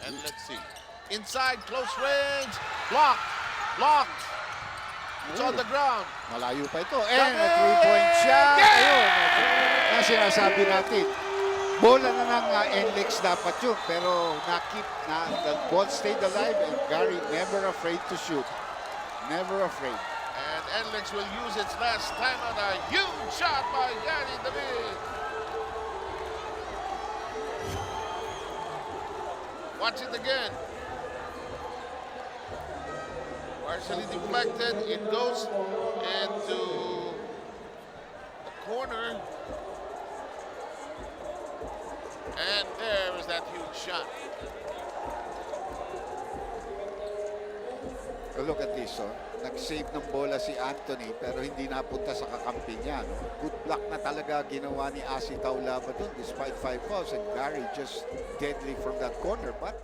And let's see. Inside, close range. Blocked. Blocked. It's on the ground. Malayo pa ito. And a three-point shot. Ayun. Ang sinasabi natin. Bola na ng NLEX dapat yun. Pero the ball stayed alive and Gary never afraid to shoot. Never afraid. And NLEX will use its last time on a huge shot by Gary David. Watch it again. Partially deflected. It goes into the corner. And there is that huge shot. Look at this, oh. Nag-save ng bola si Anthony pero hindi napunta sa kakampi niya. No? Good block na talaga ginawa ni Asi Taulaba doon despite 5 fouls. And Gary just deadly from that corner. But